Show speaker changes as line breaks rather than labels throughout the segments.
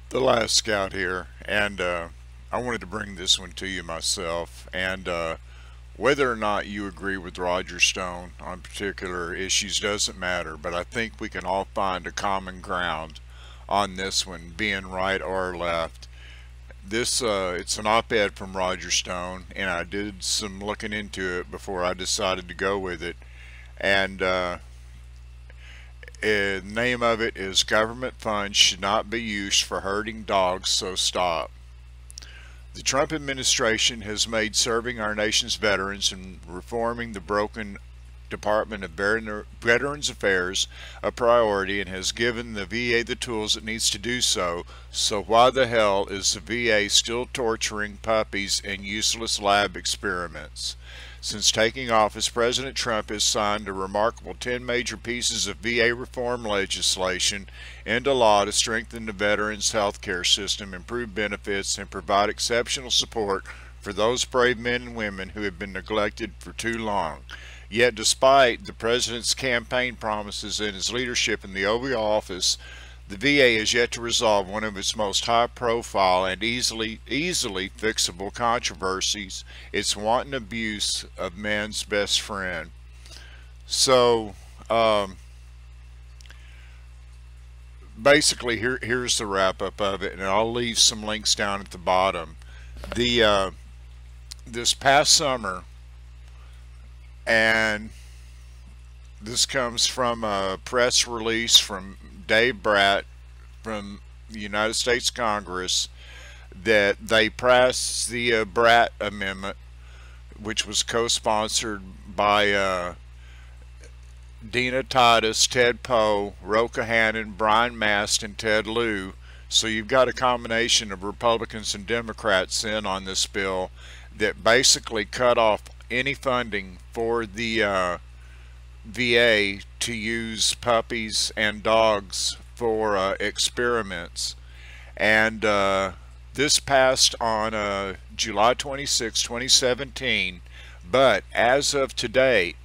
The last scout here, and I wanted to bring this one to you myself. And whether or not you agree with Roger Stone on particular issues doesn't matter, but I think we can all find a common ground on this one, being right or left. This it's an op-ed from Roger Stone, and I did some looking into it before I decided to go with it. And the name of it is "Government Funds Should Not Be Used for Hurting Dogs, So Stop." The Trump administration has made serving our nation's veterans and reforming the broken Department of Veterans Affairs a priority and has given the VA the tools it needs to do so. So why the hell is the VA still torturing puppies in useless lab experiments? Since taking office, President Trump has signed a remarkable 10 major pieces of VA reform legislation into law to strengthen the veterans' health care system, improve benefits, and provide exceptional support for those brave men and women who have been neglected for too long. Yet, despite the president's campaign promises and his leadership in the Oval Office, the VA has yet to resolve one of its most high-profile and easily fixable controversies: its wanton abuse of man's best friend. So, basically, here's the wrap-up of it, and I'll leave some links down at the bottom. The this past summer, and this comes from a press release from Dave Brat from the United States Congress, that they passed the Brat Amendment, which was co-sponsored by Dina Titus, Ted Poe, Roka Hannon, Brian Mast, and Ted Lieu. So you've got a combination of Republicans and Democrats in on this bill that basically cut off any funding for the VA to use puppies and dogs for experiments. And this passed on July 26, 2017, but as of today,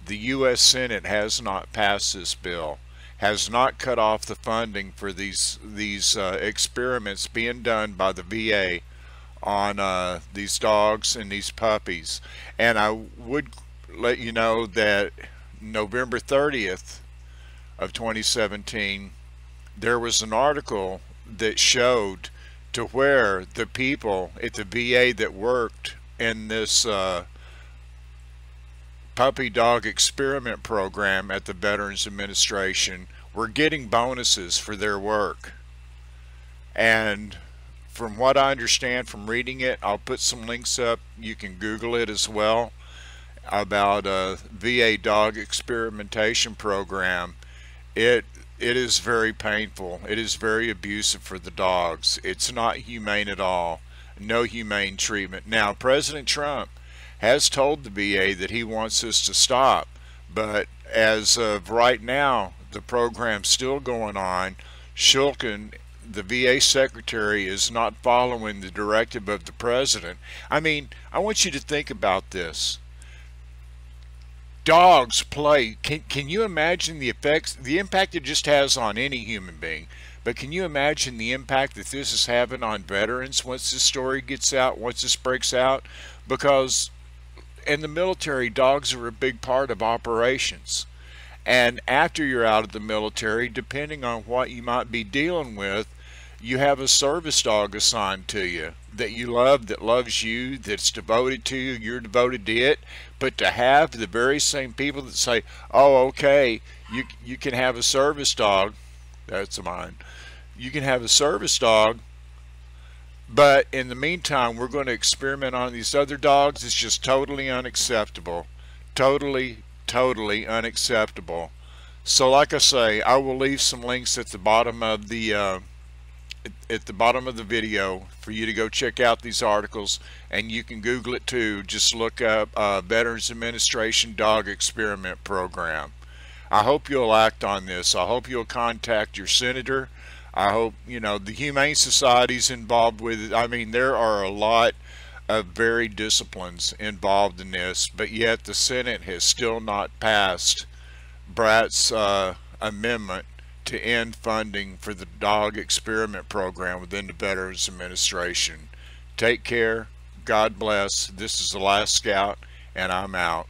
the U.S. Senate has not passed this bill, has not cut off the funding for these experiments being done by the VA on these dogs and these puppies. And I would let you know that November 30th of 2017, there was an article that showed to where the people at the VA that worked in this puppy dog experiment program at the Veterans Administration were getting bonuses for their work. And from what I understand from reading it, I'll put some links up, you can Google it as well, about a VA dog experimentation program. It is very painful. It is very abusive for the dogs. It's not humane at all. No humane treatment. Now, President Trump has told the VA that he wants this to stop, but as of right now, the program's still going on. Shulkin, the VA secretary, is not following the directive of the president. I mean, I want you to think about this. Dogs play. Can you imagine the effects, the impact it just has on any human being? But can you imagine the impact that this is having on veterans once this story gets out, once this breaks out? Because in the military, dogs are a big part of operations. And after you're out of the military, depending on what you might be dealing with, you have a service dog assigned to you that you love, that loves you, that's devoted to you, you're devoted to it. But to have the very same people that say, oh, okay, you can have a service dog, that's mine, you can have a service dog, but in the meantime, we're going to experiment on these other dogs, it's just totally unacceptable. Totally unacceptable. So like I say, I will leave some links at the bottom of the video for you to go check out these articles, and you can Google it too. Just look up Veterans Administration Dog Experiment Program. I hope you'll act on this. I hope you'll contact your senator. I hope, you know, the Humane Society's involved with it. I mean, there are a lot of very disciplines involved in this, but yet the Senate has still not passed Brat's amendment to end funding for the dog experiment program within the Veterans Administration. Take care. God bless. This is the Last Scout, and I'm out.